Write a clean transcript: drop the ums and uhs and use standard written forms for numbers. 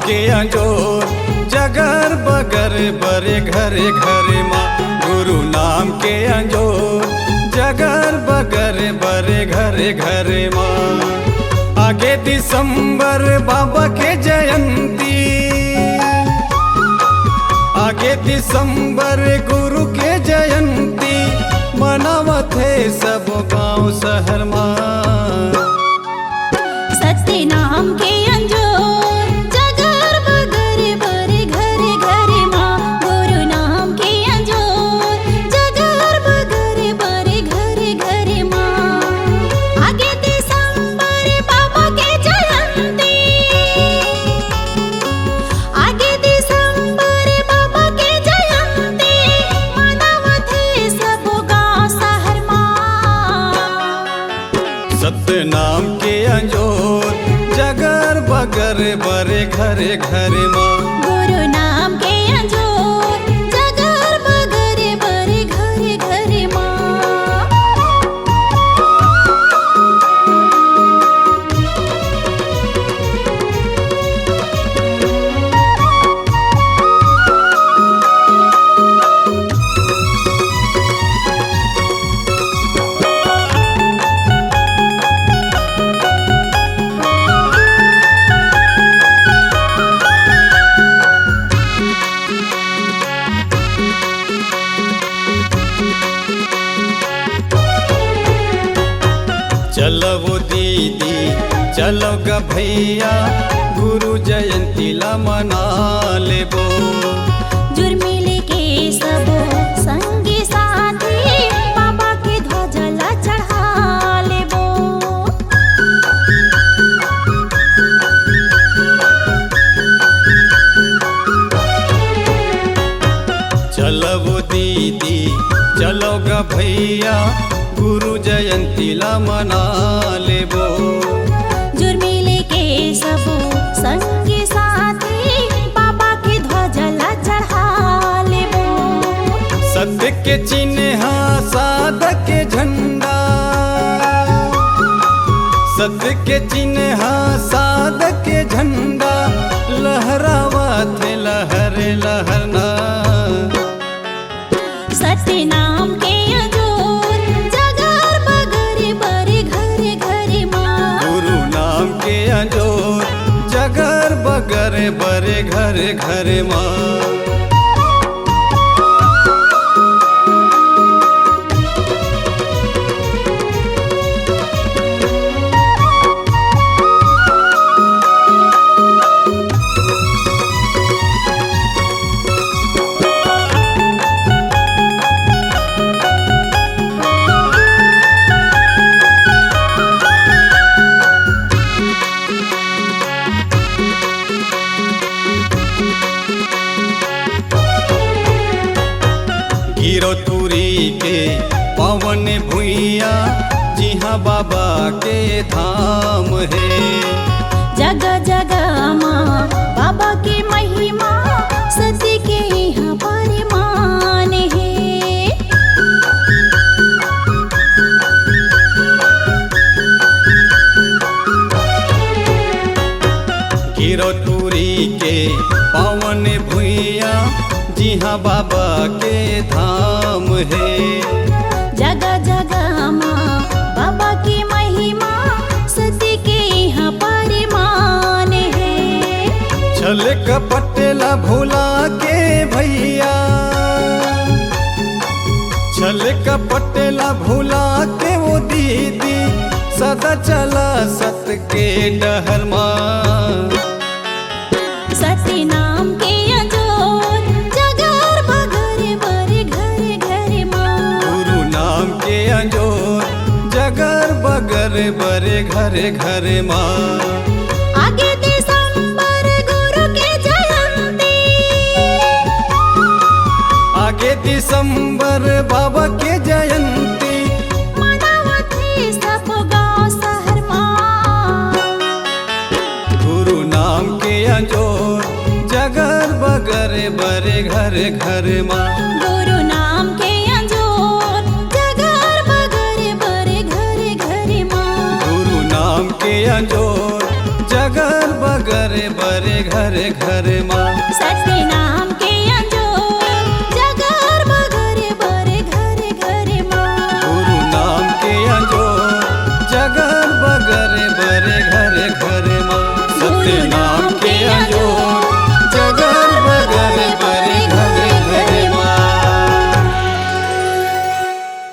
के अंजोर जगर बगर बरे घरे घरे माँ। गुरु नाम के अंजोर जगर बगर बरे घरे घरे माँ। आगे दिसंबर बाबा के जयंती, आगे दिसंबर गुरु के जयंती मनावत है सब गांव शहर माँ। सत्य नाम के अंजोर जगर बगर बरे घरे घरे माँ। गुरु नाम के अंजोर जगर बगर बरे घरे घरे माँ। आगे दिसंबर बाबा के जयंती, आगे दिसंबर बाबा के जयंती मनावत है सब गाँव शहर माँ। सत्य नाम के अंजोर जगर बगर बरे घरे घरे माँ। गुरु नाम के अंजोर जगर बगर बरे घरे घरे माँ। चलो दीदी चलो ग भैया गुरु जयंती ला मना लेबो। जुर्मिले के सबो संगी साथी बाबा के ध्वजा ला चढ़ा लेबो। चलो दीदी चलो ग भैया गुरु जयंती ला मना लेबो। जुर्मिले के सबो संगी साथी बाबा के ध्वजा ला चढ़ा लेबो। सत्य के चिन्ह साधक के झंडा, सत्य के चिन्ह साधक के झंडा लहरावत लहर लहरना। सत्य नाम के अंजोर जगर बगर बरे घरे घरे माँ। गुरु नाम के अंजोर जगर बगर बरे घरे घरे माँ। गिरौतुरी के पावन भुइया जिहाँ बाबा के धाम है। जगह जगह माँ बाबा की महिमा सत्य के यहाँ परिमान है। गिरौतुरी के पावन भुइया जिहाँ बाबा के धाम है। जगह जगह माँ बाबा की महिमा सत्य के यहाँ परिमान है। छल कपट ला भुला के भैया, छल कपट ला भुला के वो दीदी सदा चला सत्य के डहर माँ। सत्य नाम के अंजोर जगर बगर बरे घरे घरे माँ। गुरु नाम के अंजोर जगर बगर बरे घरे घरे माँ। आगे दिसंबर गुरु के जयंती, आगे दिसंबर बाबा के जयंती मनावत है सब गाँव शहर माँ। गुरु नाम के अंजोर जगर बगर बरे घरे घरे माँ। गुरु नाम के अंजोर जगर बगर बरे घरे घरे माँ। गुरु नाम के अंजोर जगर बगर बगरे बरे घरे घरे माँ। सत्य नाम के अंजोर जगर बगरे बरे घरे घरे माँ। गुरु नाम के अंजोर जगर बगरे बरे घरे घरे माँ। सत्य नाम